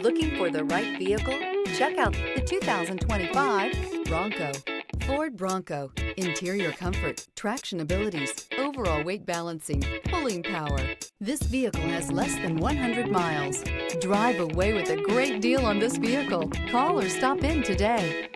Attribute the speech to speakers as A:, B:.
A: Looking for the right vehicle? Check out the 2025 Bronco. Ford Bronco. Interior comfort, traction abilities, overall weight balancing, pulling power. This vehicle has less than 100 miles. Drive away with a great deal on this vehicle. Call or stop in today.